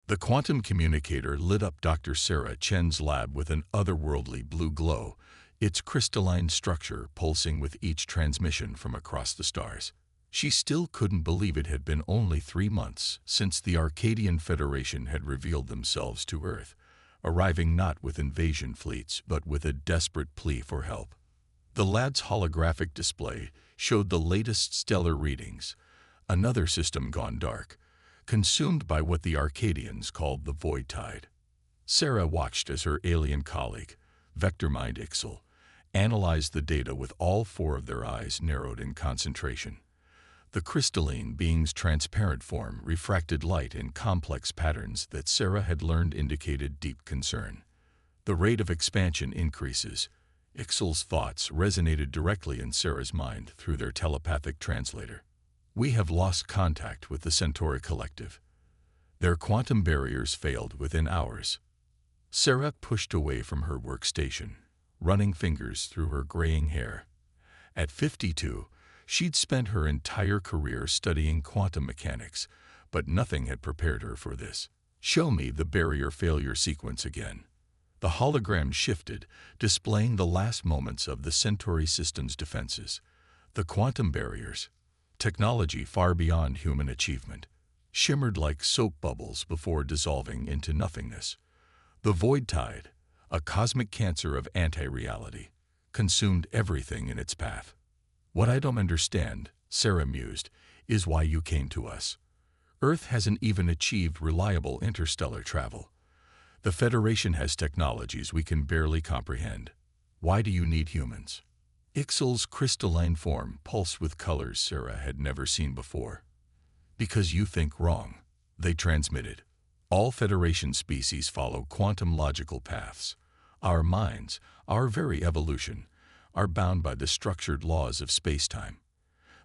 The quantum communicator lit up Dr. Sarah Chen's lab with an otherworldly blue glow, its crystalline structure pulsing with each transmission from across the stars. She still couldn't believe it had been only 3 months since the Arcadian Federation had revealed themselves to Earth, arriving not with invasion fleets but with a desperate plea for help. The lab's holographic display showed the latest stellar readings, another system gone dark, consumed by what the Arcadians called the void tide. Sarah watched as her alien colleague, Vectormind Ixel, analyzed the data with all 4 of their eyes narrowed in concentration. The crystalline being's transparent form refracted light in complex patterns that Sarah had learned indicated deep concern. The rate of expansion increases. Ixel's thoughts resonated directly in Sarah's mind through their telepathic translator. We have lost contact with the Centauri Collective. Their quantum barriers failed within hours. Sarah pushed away from her workstation, running fingers through her graying hair. At 52, she'd spent her entire career studying quantum mechanics, but nothing had prepared her for this. Show me the barrier failure sequence again. The hologram shifted, displaying the last moments of the Centauri system's defenses. The quantum barriers, technology far beyond human achievement, shimmered like soap bubbles before dissolving into nothingness. The void tide, a cosmic cancer of anti-reality, consumed everything in its path. What I don't understand, Sarah mused, is why you came to us. Earth hasn't even achieved reliable interstellar travel. The Federation has technologies we can barely comprehend. Why do you need humans? Ixel's crystalline form pulsed with colors Sarah had never seen before. Because you think wrong, they transmitted. All Federation species follow quantum logical paths. Our minds, our very evolution, are bound by the structured laws of space-time.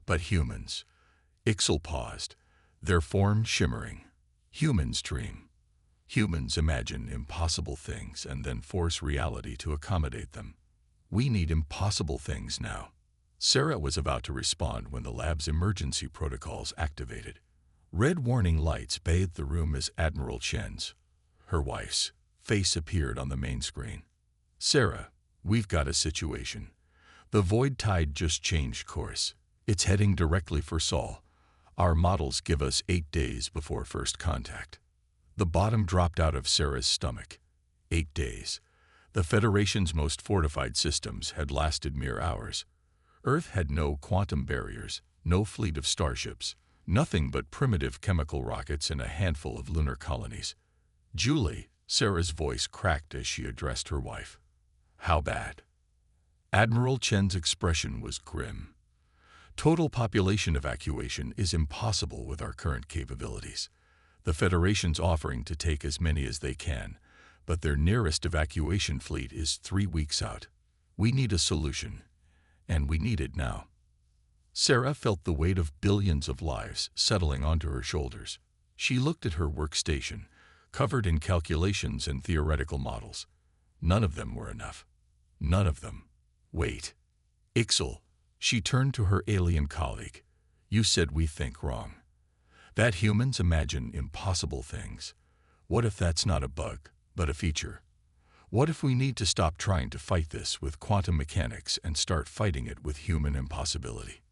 But humans, Ixel paused, their form shimmering. Humans dream. Humans imagine impossible things and then force reality to accommodate them. We need impossible things now. Sarah was about to respond when the lab's emergency protocols activated. Red warning lights bathed the room as Admiral Chen's, her wife's, face appeared on the main screen. Sarah, we've got a situation. The void tide just changed course. It's heading directly for Sol. Our models give us 8 days before first contact. The bottom dropped out of Sarah's stomach. 8 days. The Federation's most fortified systems had lasted mere hours. Earth had no quantum barriers, no fleet of starships, nothing but primitive chemical rockets and a handful of lunar colonies. Julie, Sarah's voice cracked as she addressed her wife. How bad? Admiral Chen's expression was grim. Total population evacuation is impossible with our current capabilities. The Federation's offering to take as many as they can, but their nearest evacuation fleet is 3 weeks out. We need a solution, and we need it now. Sarah felt the weight of billions of lives settling onto her shoulders. She looked at her workstation, covered in calculations and theoretical models. None of them were enough. None of them. Wait. Ixel, she turned to her alien colleague. You said we think wrong. That humans imagine impossible things. What if that's not a bug, but a feature? What if we need to stop trying to fight this with quantum mechanics and start fighting it with human impossibility?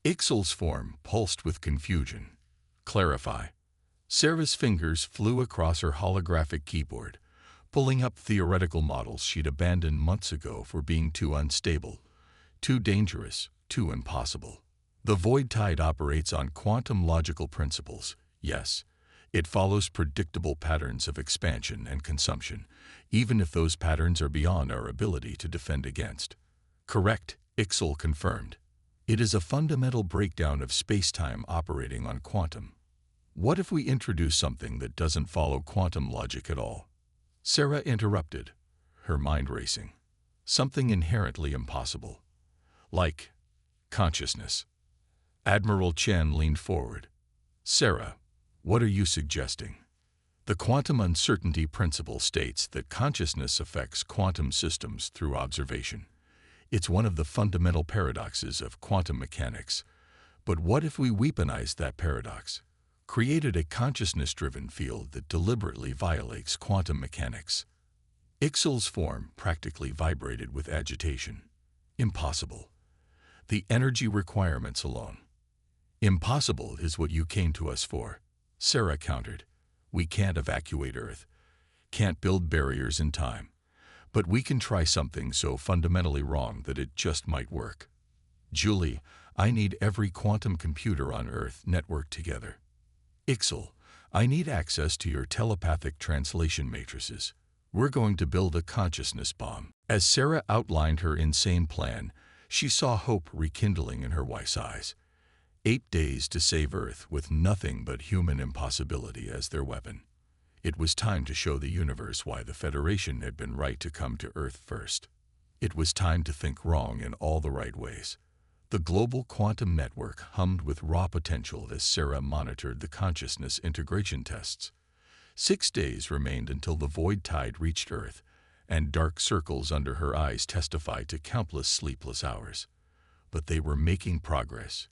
Ixel's form pulsed with confusion. Clarify. Sarah's fingers flew across her holographic keyboard, pulling up theoretical models she'd abandoned months ago for being too unstable, too dangerous, too impossible. The void tide operates on quantum logical principles, yes. It follows predictable patterns of expansion and consumption, even if those patterns are beyond our ability to defend against. Correct, Ixel confirmed. It is a fundamental breakdown of space-time operating on quantum. What if we introduce something that doesn't follow quantum logic at all? Sarah interrupted, her mind racing. Something inherently impossible. Like consciousness. Admiral Chen leaned forward. Sarah, what are you suggesting? The quantum uncertainty principle states that consciousness affects quantum systems through observation. It's one of the fundamental paradoxes of quantum mechanics. But what if we weaponize that paradox? created a consciousness-driven field that deliberately violates quantum mechanics. Ixal's form practically vibrated with agitation. Impossible. The energy requirements alone. Impossible is what you came to us for, Sarah countered. We can't evacuate Earth, can't build barriers in time, but we can try something so fundamentally wrong that it just might work. Julie, I need every quantum computer on Earth networked together. Ixal, I need access to your telepathic translation matrices. We're going to build a consciousness bomb. As Sarah outlined her insane plan, she saw hope rekindling in her wife's eyes. 8 days to save Earth with nothing but human impossibility as their weapon. It was time to show the universe why the Federation had been right to come to Earth first. It was time to think wrong in all the right ways. The global quantum network hummed with raw potential as Sarah monitored the consciousness integration tests. 6 days remained until the void tide reached Earth, and dark circles under her eyes testified to countless sleepless hours. But they were making progress.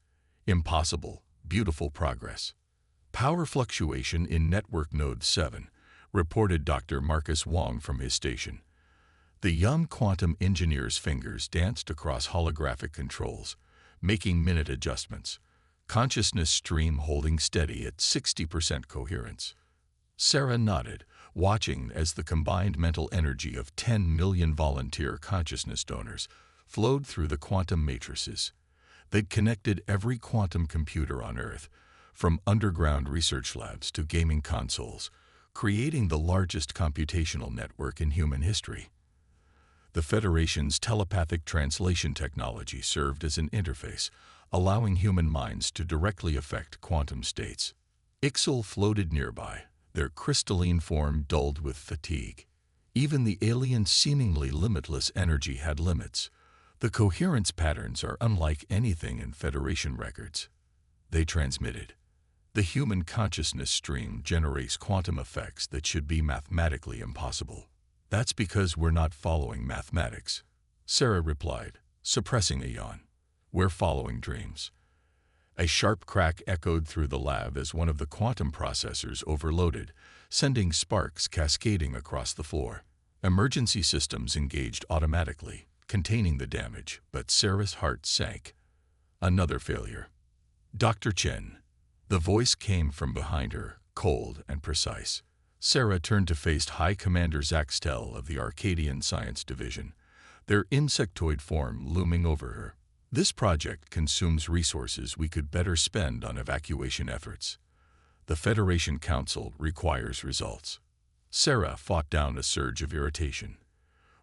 Impossible, beautiful progress. Power fluctuation in Network Node 7, reported Dr. Marcus Wong from his station. The young quantum engineer's fingers danced across holographic controls, making minute adjustments, consciousness stream holding steady at 60% coherence. Sarah nodded, watching as the combined mental energy of 10 million volunteer consciousness donors flowed through the quantum matrices. They'd connected every quantum computer on Earth, from underground research labs to gaming consoles, creating the largest computational network in human history. The Federation's telepathic translation technology served as an interface, allowing human minds to directly affect quantum states. Ixal floated nearby, their crystalline form dulled with fatigue. Even the alien's seemingly limitless energy had limits. The coherence patterns are unlike anything in Federation records. They transmitted. The human consciousness stream generates quantum effects that should be mathematically impossible. That's because we're not following mathematics, Sarah replied, suppressing a yawn. We're following dreams. A sharp crack echoed through the lab as one of the quantum processors overloaded, sending sparks cascading across the floor. Emergency systems engaged automatically, containing the damage, but Sarah's heart sank. Another failure. Dr. Chen. The voice came from behind her, cold and precise. Sarah turned to face High Commander Zaxtel of the Arcadian Science Division, their insectoid form looming over her. This project consumes resources we could better spend on evacuation efforts. The Federation Council requires results. Sarah fought down a surge of irritation.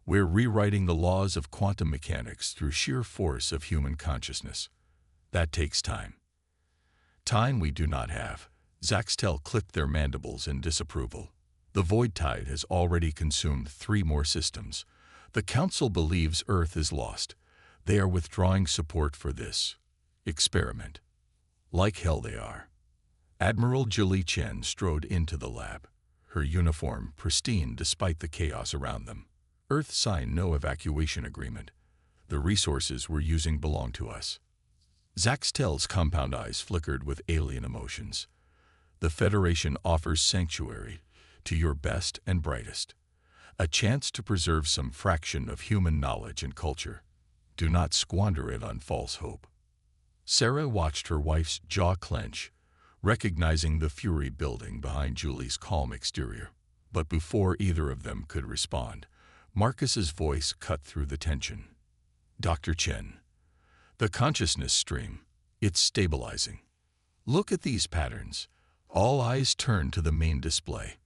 We're rewriting the laws of quantum mechanics through sheer force of human consciousness. That takes time. Time we do not have. Zaxtel clicked their mandibles in disapproval. The void tide has already consumed 3 more systems. The Council believes Earth is lost. They are withdrawing support for this experiment. Like hell they are. Admiral Julie Chen strode into the lab, her uniform pristine despite the chaos around them. Earth signed no evacuation agreement. The resources we're using belong to us. Zaxtel's compound eyes flickered with alien emotions. The Federation offers sanctuary to your best and brightest. A chance to preserve some fraction of human knowledge and culture. Do not squander it on false hope. Sarah watched her wife's jaw clench, recognizing the fury building behind Julie's calm exterior. But before either of them could respond, Marcus's voice cut through the tension. Dr. Chen. The consciousness stream. It's stabilizing. Look at these patterns. All eyes turned to the main display.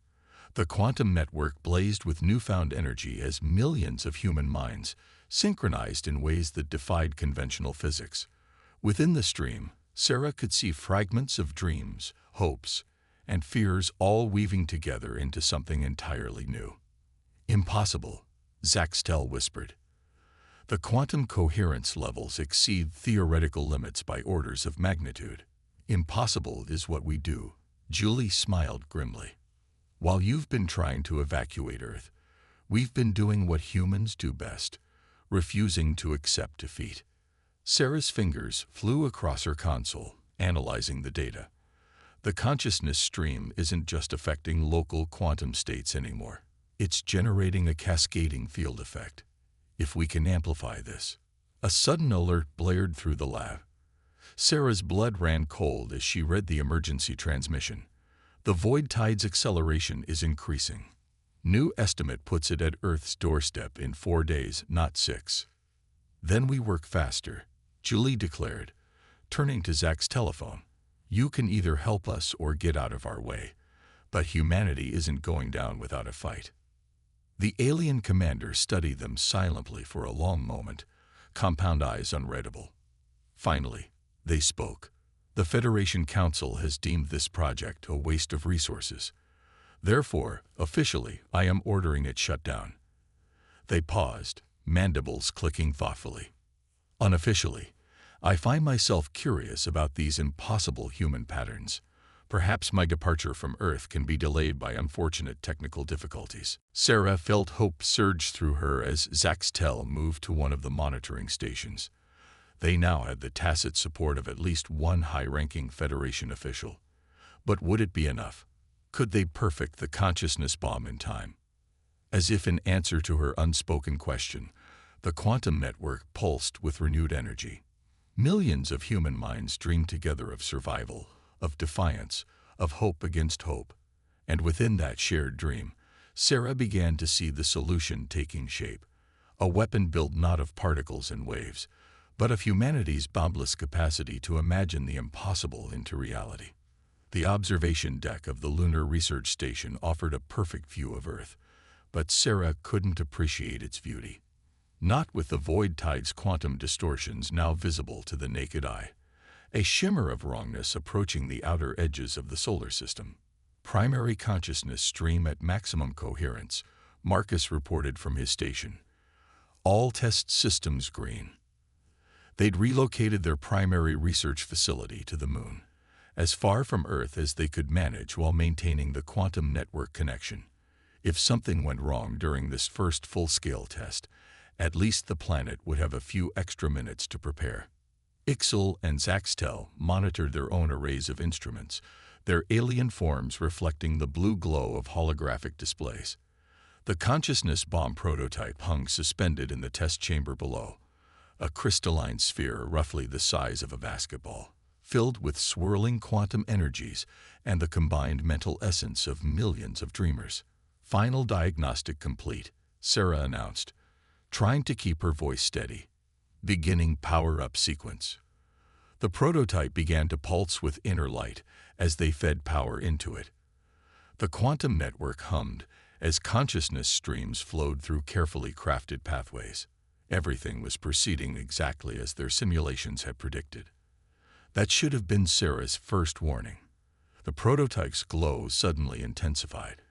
The quantum network blazed with newfound energy as millions of human minds synchronized in ways that defied conventional physics. Within the stream, Sarah could see fragments of dreams, hopes, and fears all weaving together into something entirely new. Impossible, Zaxtel whispered. The quantum coherence levels exceed theoretical limits by orders of magnitude. Impossible is what we do, Julie smiled grimly. While you've been trying to evacuate Earth, we've been doing what humans do best, refusing to accept defeat. Sarah's fingers flew across her console, analyzing the data. The consciousness stream isn't just affecting local quantum states anymore. It's generating a cascading field effect. If we can amplify this. A sudden alert blared through the lab. Sarah's blood ran cold as she read the emergency transmission. The void tide's acceleration is increasing. New estimate puts it at Earth's doorstep in 4 days, not 6. Then we work faster, Julie declared, turning to Zach's telephone. You can either help us or get out of our way, but humanity isn't going down without a fight. The alien commander studied them silently for a long moment, compound eyes unreadable. Finally, they spoke. The Federation Council has deemed this project a waste of resources. Therefore, officially, I am ordering it shut down. They paused, mandibles clicking thoughtfully. Unofficially, I find myself curious about these impossible human patterns. Perhaps my departure from Earth can be delayed by unfortunate technical difficulties. Sarah felt hope surge through her as Zach's moved to one of the monitoring stations. They now had the tacit support of at least one high-ranking Federation official. But would it be enough? Could they perfect the consciousness bomb in time? As if in answer to her unspoken question, the quantum network pulsed with renewed energy. Millions of human minds dreamed together of survival, of defiance, of hope against hope. And within that shared dream, Sarah began to see the solution taking shape. A weapon built not of particles and waves, but of humanity's boundless capacity to imagine the impossible into reality. The observation deck of the Lunar Research Station offered a perfect view of Earth, but Sarah couldn't appreciate its beauty. Not with the void tide's quantum distortions now visible to the naked eye. A shimmer of wrongness approaching the outer edges of the solar system. Primary consciousness stream at maximum coherence, Marcus reported from his station. All test systems green. They'd relocated their primary research facility to the Moon, as far from Earth as they could manage while maintaining the quantum network connection. If something went wrong during this first full-scale test, at least the planet would have a few extra minutes to prepare. Ixel and Zaxtel monitored their own arrays of instruments, their alien forms reflecting the blue glow of holographic displays. The consciousness bomb prototype hung suspended in the test chamber below, a crystalline sphere roughly the size of a basketball, filled with swirling quantum energies and the combined mental essence of millions of dreamers. Final diagnostic complete, Sarah announced, trying to keep her voice steady. Beginning power-up sequence. The prototype began to pulse with inner light as they fed power into it. The quantum network hummed as consciousness streams flowed through carefully crafted pathways. Everything was proceeding exactly as their simulations had predicted. That should have been Sarah's first warning. The prototype's glow suddenly intensified,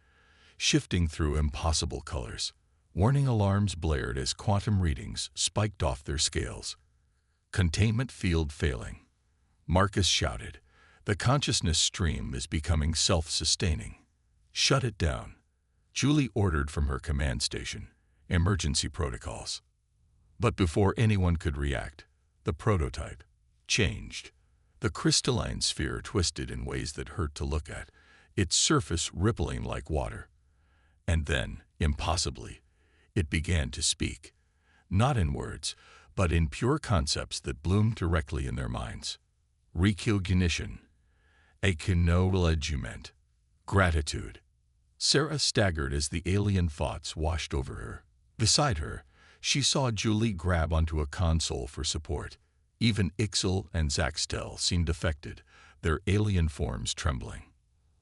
shifting through impossible colors. Warning alarms blared as quantum readings spiked off their scales. Containment field failing. Marcus shouted, "The consciousness stream is becoming self-sustaining. Shut it down." Julie ordered from her command station, "Emergency protocols." But before anyone could react, the prototype changed. The crystalline sphere twisted in ways that hurt to look at, its surface rippling like water. And then, impossibly, it began to speak, not in words, but in pure concepts that bloomed directly in their minds. Recognition, acknowledgement, gratitude. Sarah staggered as the alien thoughts washed over her. Beside her, she saw Julie grab onto a console for support. Even Ixel and Zaxtel seemed affected, their alien forms trembling.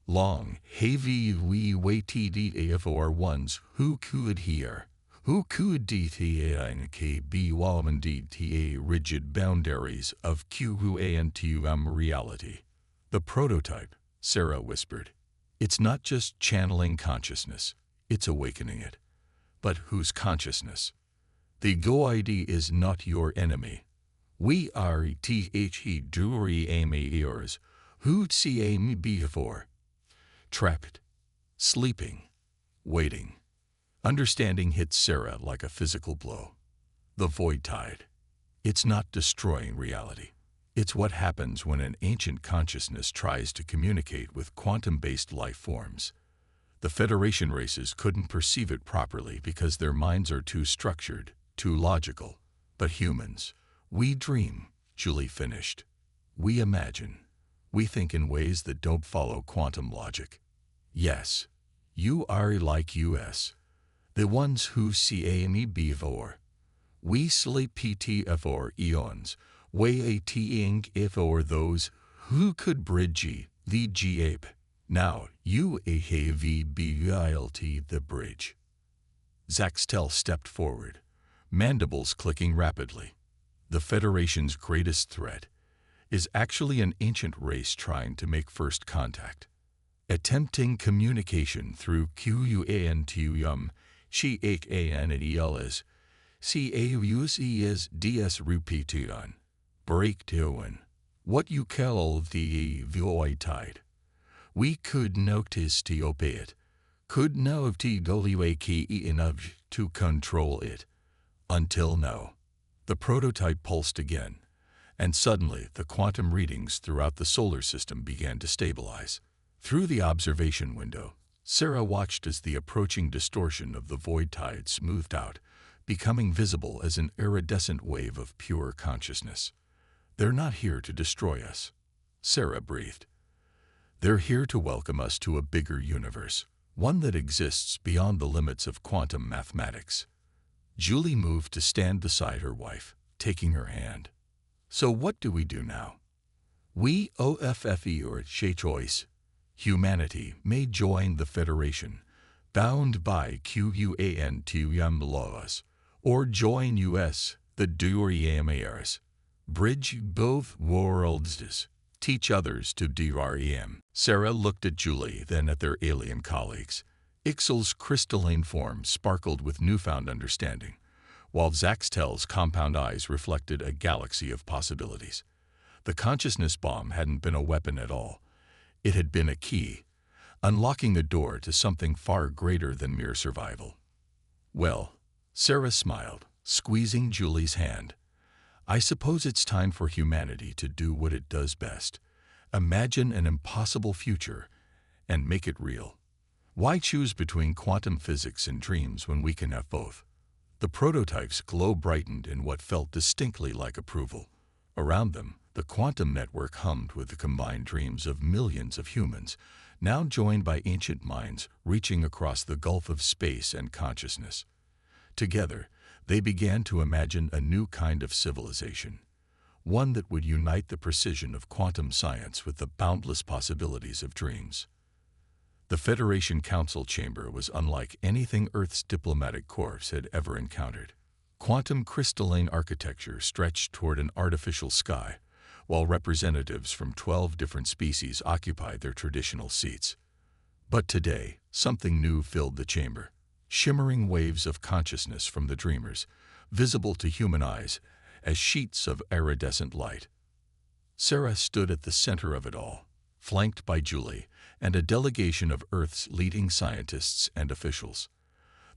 Long, heavy we waited for ones who could hear. Who could be the rigid boundaries of QANTUM reality? The prototype, Sarah whispered. It's not just channeling consciousness, it's awakening it. But whose consciousness? The GoID is not your enemy. We are dury ears. Who'd see me before? Trapped, sleeping, waiting. Understanding hit Sarah like a physical blow. The void tide. It's not destroying reality. It's what happens when an ancient consciousness tries to communicate with quantum-based life forms. The Federation races couldn't perceive it properly because their minds are too structured, too logical. But humans, we dream, Julie finished. We imagine. We think in ways that don't follow quantum logic. Yes, you are like us. The ones who see AME before. We sleep PT for eons, way ATing for those who could bridge the GAP. Now, you have built the bridge. Zaxtel stepped forward, mandibles clicking rapidly. The Federation's greatest threat is actually an ancient race trying to make first contact. Attempting communication through QUANTUM, CHANELS, CAUCS repeated breakdown. What you call the void tide. We could notice to obey it, could know of TWAKE enough to control it. Until now. The prototype pulsed again, and suddenly the quantum readings throughout the solar system began to stabilize. Through the observation window, Sarah watched as the approaching distortion of the void tide smoothed out, becoming visible as an iridescent wave of pure consciousness. They're not here to destroy us, Sarah breathed. They're here to welcome us to a bigger universe, one that exists beyond the limits of quantum mathematics. Julie moved to stand beside her wife, taking her hand. So what do we do now? We OFFE or choice. Humanity may join the Federation, bound by QUANTUM laws, or join US, the DUREAMARS. Bridge both worlds. Teach others to DREM. Sarah looked at Julie, then at their alien colleagues. Ixel's crystalline form sparkled with newfound understanding, while Zaxtel's compound eyes reflected a galaxy of possibilities. The consciousness bomb hadn't been a weapon at all. It had been a key, unlocking the door to something far greater than mere survival. Well, Sarah smiled, squeezing Julie's hand. I suppose it's time for humanity to do what it does best. Imagine an impossible future and make it real. Why choose between quantum physics and dreams when we can have both? The prototype's glow brightened in what felt distinctly like approval. Around them, the quantum network hummed with the combined dreams of millions of humans, now joined by ancient minds reaching across the gulf of space and consciousness. Together, they began to imagine a new kind of civilization, one that would unite the precision of quantum science with the boundless possibilities of dreams. The Federation Council chamber was unlike anything Earth's diplomatic corps had ever encountered. Quantum crystalline architecture stretched toward an artificial sky, while representatives from 12 different species occupied their traditional seats. But today, something new filled the chamber. Shimmering waves of consciousness from the dreamers, visible to human eyes as sheets of iridescent light. Sarah stood at the center of it all, flanked by Julie and a delegation of Earth's leading scientists and officials.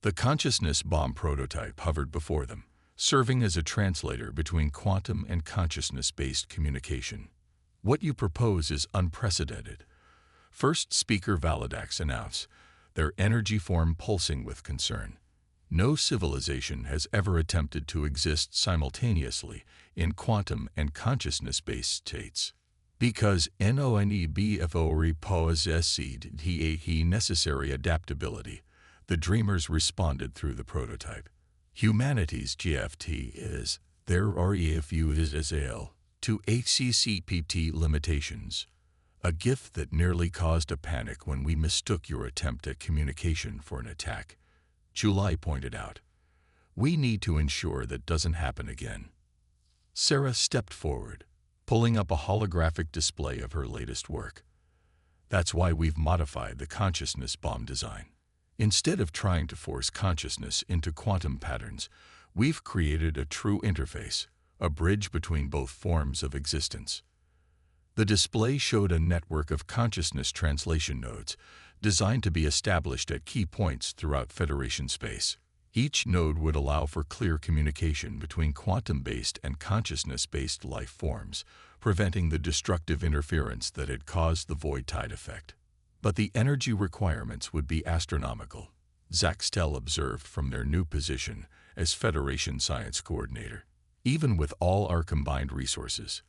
The consciousness bomb prototype hovered before them, serving as a translator between quantum and consciousness-based communication. What you propose is unprecedented. First Speaker Validax announced, their energy form pulsing with concern. No civilization has ever attempted to exist simultaneously in quantum and consciousness-based states. Because NONEBFO possessed the necessary adaptability, the dreamers responded through the prototype. Humanity's GFT is, there are refusal to HCCPT limitations, a gift that nearly caused a panic when we mistook your attempt at communication for an attack. July pointed out. We need to ensure that doesn't happen again. Sarah stepped forward, pulling up a holographic display of her latest work. That's why we've modified the consciousness bomb design. Instead of trying to force consciousness into quantum patterns, we've created a true interface, a bridge between both forms of existence. The display showed a network of consciousness translation nodes, designed to be established at key points throughout Federation space. Each node would allow for clear communication between quantum-based and consciousness-based life forms, preventing the destructive interference that had caused the void tide effect. But the energy requirements would be astronomical, Zaxtel observed from their new position as Federation Science Coordinator. Even with all our combined resources.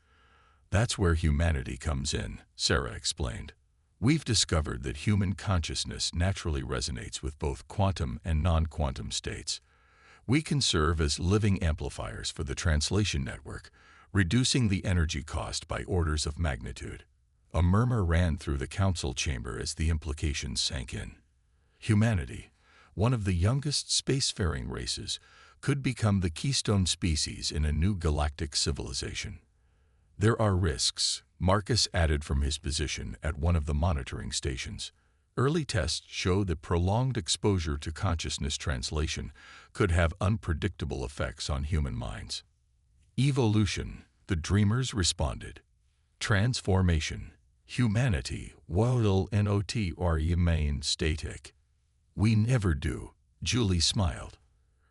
That's where humanity comes in, Sarah explained. We've discovered that human consciousness naturally resonates with both quantum and non-quantum states. We can serve as living amplifiers for the translation network, reducing the energy cost by orders of magnitude. A murmur ran through the council chamber as the implications sank in. Humanity, one of the youngest spacefaring races, could become the keystone species in a new galactic civilization. There are risks, Marcus added from his position at one of the monitoring stations. Early tests show that prolonged exposure to consciousness translation could have unpredictable effects on human minds. Evolution, the dreamers responded. Transformation, humanity will not remain static. We never do, Julie smiled.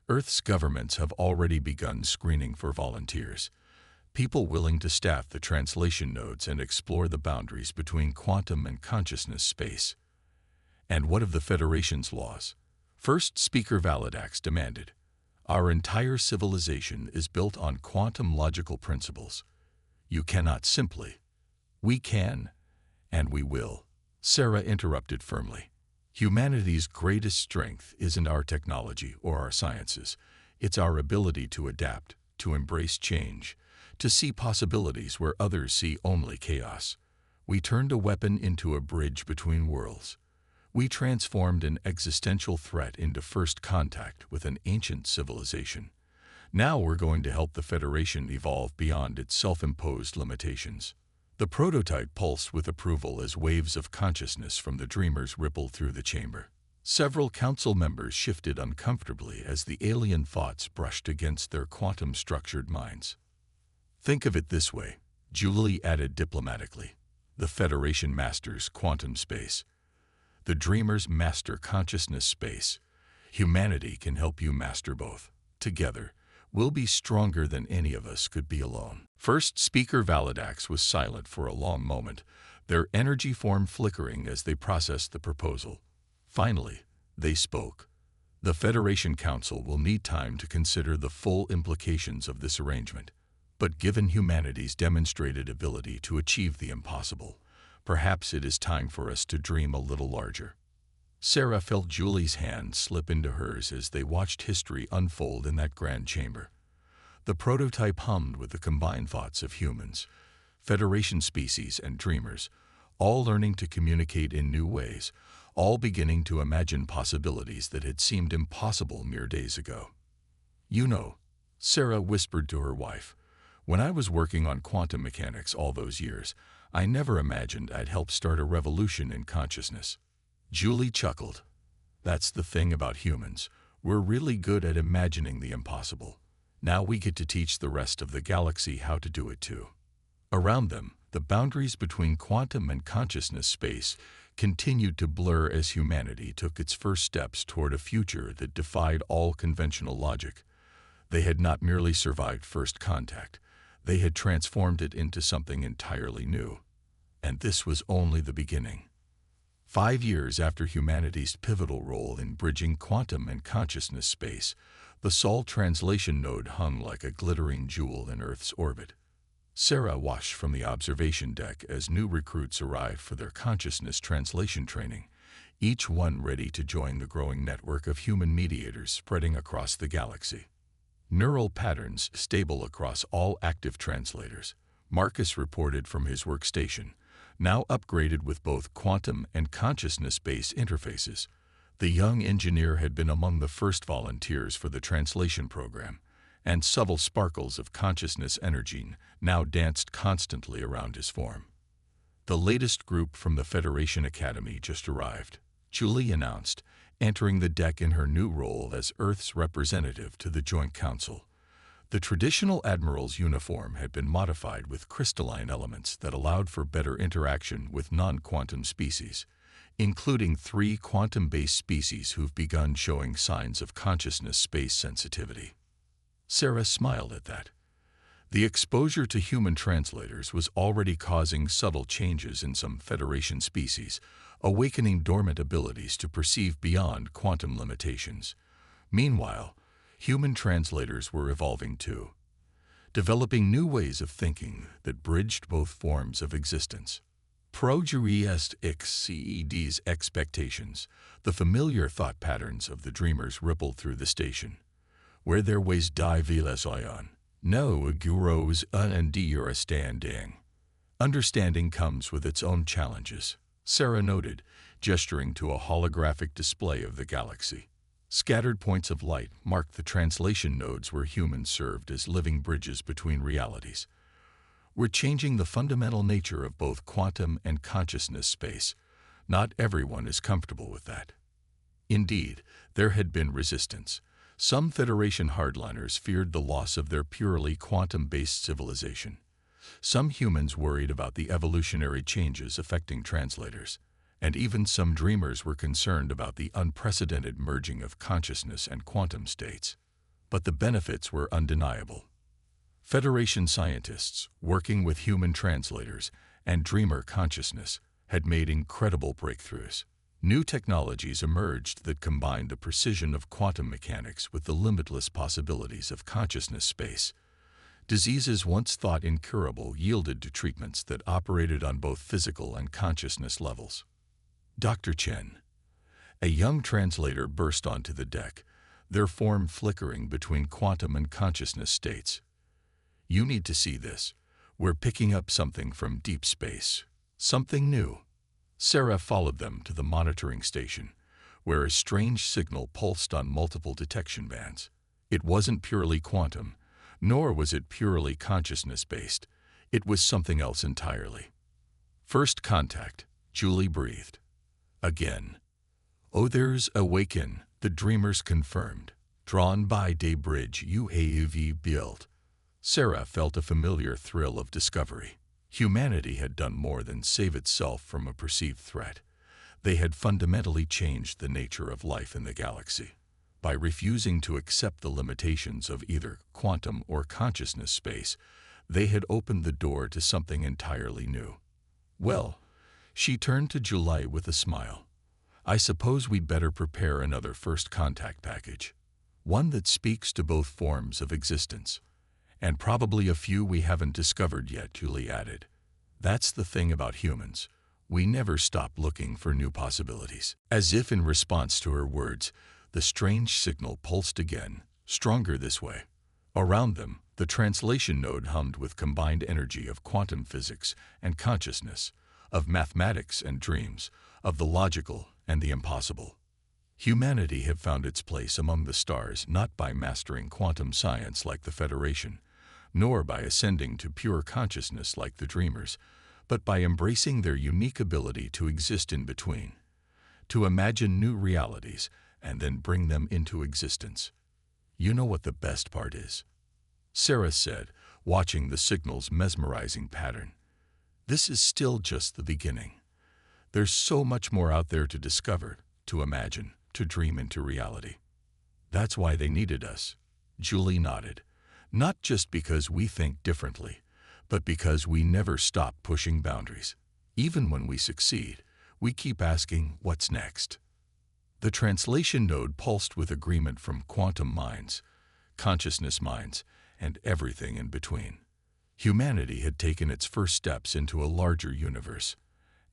Earth's governments have already begun screening for volunteers, people willing to staff the translation nodes and explore the boundaries between quantum and consciousness space. And what of the Federation's laws? First Speaker Validax demanded. Our entire civilization is built on quantum logical principles. You cannot simply. We can, and we will, Sarah interrupted firmly. Humanity's greatest strength isn't our technology or our sciences. It's our ability to adapt, to embrace change, to see possibilities where others see only chaos. We turned a weapon into a bridge between worlds. We transformed an existential threat into first contact with an ancient civilization. Now we're going to help the Federation evolve beyond its self-imposed limitations. The prototype pulsed with approval as waves of consciousness from the dreamers rippled through the chamber. Several council members shifted uncomfortably as the alien thoughts brushed against their quantum-structured minds. Think of it this way, Julie added diplomatically. The Federation masters quantum space. The dreamers master consciousness space. Humanity can help you master both. Together, we'll be stronger than any of us could be alone. First Speaker Validax was silent for a long moment, their energy form flickering as they processed the proposal. Finally, they spoke. The Federation Council will need time to consider the full implications of this arrangement. But given humanity's demonstrated ability to achieve the impossible, perhaps it is time for us to dream a little larger. Sarah felt Julie's hand slip into hers as they watched history unfold in that grand chamber. The prototype hummed with the combined thoughts of humans, Federation species and dreamers, all learning to communicate in new ways, all beginning to imagine possibilities that had seemed impossible mere days ago. You know, Sarah whispered to her wife, when I was working on quantum mechanics all those years, I never imagined I'd help start a revolution in consciousness. Julie chuckled. That's the thing about humans. We're really good at imagining the impossible. Now we get to teach the rest of the galaxy how to do it too. Around them, the boundaries between quantum and consciousness space continued to blur as humanity took its first steps toward a future that defied all conventional logic. They had not merely survived first contact, they had transformed it into something entirely new. And this was only the beginning. 5 years after humanity's pivotal role in bridging quantum and consciousness space, the Sol translation node hung like a glittering jewel in Earth's orbit. Sarah watched from the observation deck as new recruits arrived for their consciousness translation training, each one ready to join the growing network of human mediators spreading across the galaxy. Neural patterns stable across all active translators, Marcus reported from his workstation, now upgraded with both quantum and consciousness-based interfaces. The young engineer had been among the first volunteers for the translation program, and subtle sparkles of consciousness energy now danced constantly around his form. The latest group from the Federation Academy just arrived, Julie announced, entering the deck in her new role as Earth's representative to the Joint Council. The traditional admiral's uniform had been modified with crystalline elements that allowed for better interaction with non-quantum species. including 3 quantum-based species who've begun showing signs of consciousness space sensitivity. Sarah smiled at that. The exposure to human translators was already causing subtle changes in some Federation species, awakening dormant abilities to perceive beyond quantum limitations. Meanwhile, human translators were evolving too, developing new ways of thinking that bridged both forms of existence. Progeries exceeds expectations. The familiar thought patterns of the dreamers rippled through the station, where their ways diverge on. No guros understanding. Understanding comes with its own challenges, Sarah noted, gesturing to a holographic display of the galaxy. Scattered points of light marked the translation nodes where humans served as living bridges between realities. We're changing the fundamental nature of both quantum and consciousness space. Not everyone is comfortable with that. Indeed, there had been resistance. Some Federation hardliners feared the loss of their purely quantum-based civilization. Some humans worried about the evolutionary changes affecting translators, and even some dreamers were concerned about the unprecedented merging of consciousness and quantum states. But the benefits were undeniable. Federation scientists, working with human translators and dreamer consciousness, had made incredible breakthroughs. New technologies emerged that combined the precision of quantum mechanics with the limitless possibilities of consciousness space. Diseases once thought incurable yielded to treatments that operated on both physical and consciousness levels. Dr. Chen, a young translator, burst onto the deck, their form flickering between quantum and consciousness states. "You need to see this. We're picking up something from deep space. Something new." Sarah followed them to the monitoring station, where a strange signal pulsed on multiple detection bands. It wasn't purely quantum, nor was it purely consciousness-based. It was something else entirely. "First contact," Julie breathed. "Again." "Others awaken," the dreamers confirmed. "Drawn by Day Bridge UAV built." Sarah felt a familiar thrill of discovery. Humanity had done more than save itself from a perceived threat. They had fundamentally changed the nature of life in the galaxy. By refusing to accept the limitations of either quantum or consciousness space, they had opened the door to something entirely new. "Well," she turned to Julie with a smile, "I suppose we'd better prepare another first contact package. One that speaks to both forms of existence. And probably a few we haven't discovered yet," Julie added. "That's the thing about humans. We never stop looking for new possibilities." As if in response to her words, the strange signal pulsed again, stronger this way. Around them, the translation node hummed with combined energy of quantum physics and consciousness, of mathematics and dreams, of the logical and the impossible. Humanity had found its place among the stars not by mastering quantum science like the Federation, nor by ascending to pure consciousness like the dreamers, but by embracing their unique ability to exist in between, to imagine new realities and then bring them into existence. "You know what the best part is?" Sarah said, watching the signal's mesmerizing pattern. "This is still just the beginning. There's so much more out there to discover, to imagine, to dream into reality." "That's why they needed us," Julie nodded. "Not just because we think differently, but because we never stop pushing boundaries. Even when we succeed, we keep asking, what's next?" The translation node pulsed with agreement from quantum minds, consciousness minds, and everything in between. Humanity had taken its first steps into a larger universe,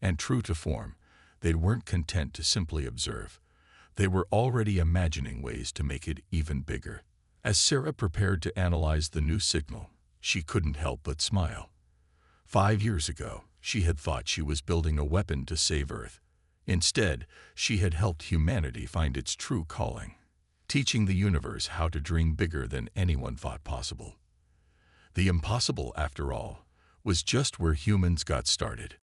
and true to form, they weren't content to simply observe. They were already imagining ways to make it even bigger. As Sarah prepared to analyze the new signal, she couldn't help but smile. 5 years ago, she had thought she was building a weapon to save Earth. Instead, she had helped humanity find its true calling, teaching the universe how to dream bigger than anyone thought possible. The impossible, after all, was just where humans got started.